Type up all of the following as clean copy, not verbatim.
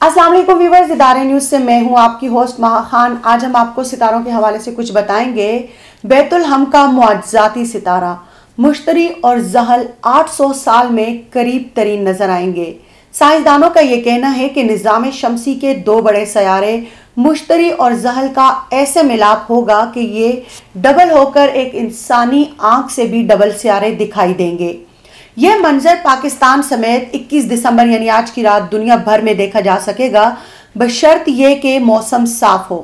अस्सलाम वालेकुम व्यूअर्स, इदारे न्यूज़ से मैं हूं आपकी होस्ट महा खान। आज हम आपको सितारों के हवाले से कुछ बताएंगे। बैतुल हम का मुअज्जज़ाती सितारा मुश्तरी और ज़हल 800 साल में करीब तरीन नजर आएंगे। साइंसदानों का यह कहना है कि निज़ाम शमसी के दो बड़े सयारे मुश्तरी और ज़हल का ऐसे मिलाप होगा कि ये डबल होकर एक इंसानी आंख से भी डबल सियारे दिखाई देंगे। यह मंजर पाकिस्तान समेत 21 दिसंबर यानी आज की रात दुनिया भर में देखा जा सकेगा, बशर्त यह कि मौसम साफ हो।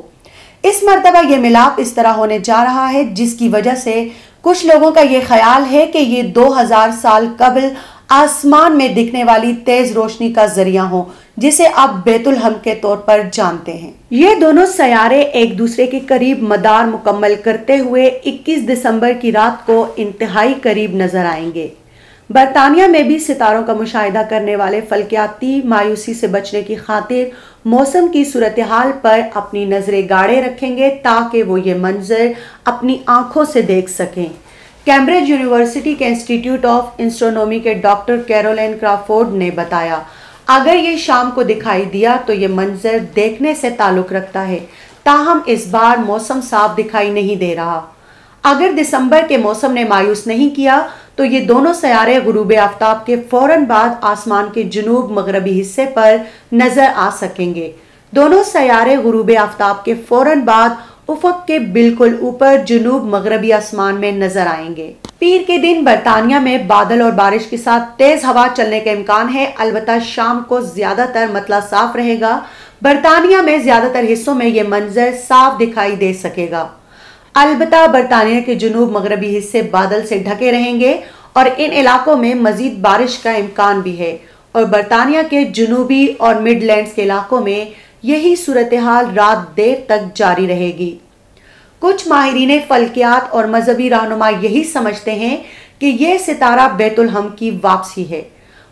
इस मरतबा यह मिलाप इस तरह होने जा रहा है जिसकी वजह से कुछ लोगों का यह ख्याल है कि ये 2000 साल कबल आसमान में दिखने वाली तेज रोशनी का जरिया हो, जिसे आप बैतुल हम के तौर पर जानते हैं। ये दोनों सयारे एक दूसरे के करीब मदार मुकम्मल करते हुए 21 दिसंबर की रात को इंतहाई करीब नजर आएंगे। बरतानिया में भी सितारों का मुशाहिदा करने वाले फल्कियाती मायूसी से बचने की खातिर मौसम की सूरत हाल पर अपनी नजरें गाड़े रखेंगे ताकि वो ये मंजर अपनी आंखों से देख सकें। कैम्ब्रिज यूनिवर्सिटी के इंस्टीट्यूट ऑफ एस्ट्रोनॉमी के डॉक्टर कैरोलिन क्रॉफोर्ड ने बताया, अगर ये शाम को दिखाई दिया तो ये मंजर देखने से ताल्लुक रखता है, ताहम इस बार मौसम साफ दिखाई नहीं दे रहा। अगर दिसंबर के मौसम ने मायूस नहीं किया तो ये दोनों सयारे गुरूब आफ्ताब के फौरन बाद आसमान के जुनूब मगरबी हिस्से पर नजर आ सकेंगे। दोनों सयारे गुरूब आफ्ताब के फौरन बाद उफक के बिल्कुल ऊपर जुनूब मगरबी आसमान में नजर आएंगे। पीर के दिन बरतानिया में बादल और बारिश के साथ तेज हवा चलने का इम्कान है, अलबत्ता शाम को ज्यादातर मतला साफ रहेगा। बरतानिया में ज्यादातर हिस्सों में यह मंजर साफ दिखाई दे सकेगा। अलबत्ता बरतानिया के जुनूब मगरबी हिस्से बादल से ढके रहेंगे और इन इलाकों में मजीद बारिश का इम्कान भी है, और बरतानिया के जुनूबी और मिडलैंड्स के इलाकों में यही सूरत हाल रात देर तक जारी रहेगी। कुछ माहिरीन फल्कियात और मजहबी रहनुमा यही समझते हैं कि यह सितारा बैतुल हम की वापसी है।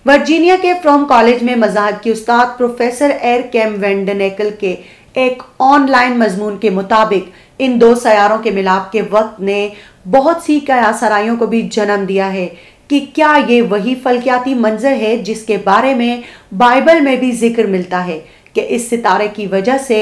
वर्जीनिया के फ्रॉम कॉलेज में मज़ाहब की उस्ताद प्रोफेसर एर कैम वेंडनेकल के एक ऑनलाइन मजमून के मुताबिक इन दो सयारों के मिलाप के वक्त ने बहुत सी कयासराइयों को भी जन्म दिया है कि क्या ये वही फल्कियाती मंजर है जिसके बारे में बाइबल में भी जिक्र मिलता है कि इस सितारे की वजह से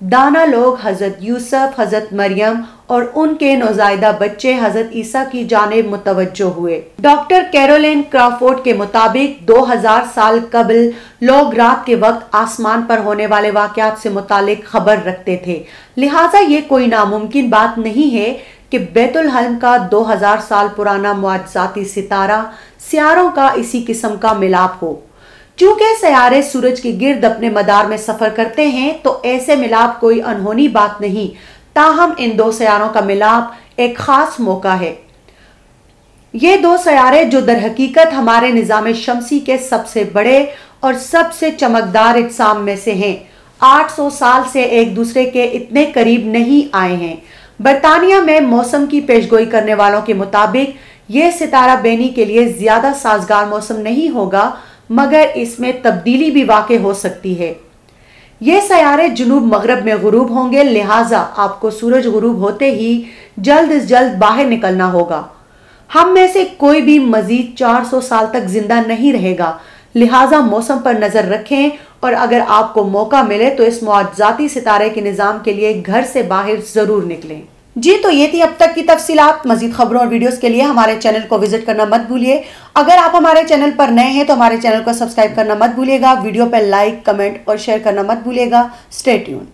दाना लोग हजरत यूसुफ, हजरत मरियम और उनके नौजायदा बच्चे हजरत ईसा की जानिब मुतवज्जो हुए। डॉक्टर कैरोलिन क्रॉफोर्ड के मुताबिक 2000 साल कबल लोग रात के वक्त आसमान पर होने वाले वाकयात से मुतालिक खबर रखते थे, लिहाजा ये कोई नामुमकिन बात नहीं है कि बैतुल हम का 2000 साल पुराना मुअज्जज़ाती सितारा सियारों का इसी किस्म का मिलाप हो। चूंकि सयारे सूरज के गिर्द अपने मदार में सफर करते हैं तो ऐसे मिलाप कोई अनहोनी बात नहीं, ताहम इन दो सयारों का मिलाप एक खास मौका है। ये दो सयारे जो दर हकीकत हमारे निज़ाम शमसी के सबसे बड़े और सबसे चमकदार इज्साम में से हैं, 800 साल से एक दूसरे के इतने करीब नहीं आए हैं। बरतानिया में मौसम की पेशगोई करने वालों के मुताबिक यह सितारा बेनी के लिए ज्यादा साजगार मौसम नहीं होगा, मगर इसमें तब्दीली भी वाक़ हो सकती है। ये सयारे जुनूब मगरब में गुरूब होंगे, लिहाजा आपको सूरज गुरूब होते ही जल्द से जल्द बाहर निकलना होगा। हम में से कोई भी मजीद 400 साल तक जिंदा नहीं रहेगा, लिहाजा मौसम पर नजर रखें और अगर आपको मौका मिले तो इस मुअज्जज़ाती सितारे के निज़ाम के लिए घर से बाहर जरूर निकलें। जी तो ये थी अब तक की तफसीलात। मजीद खबरों और वीडियोस के लिए हमारे चैनल को विजिट करना मत भूलिए। अगर आप हमारे चैनल पर नए हैं तो हमारे चैनल को सब्सक्राइब करना मत भूलिएगा। वीडियो पर लाइक, कमेंट और शेयर करना मत भूलिएगा। Stay tuned.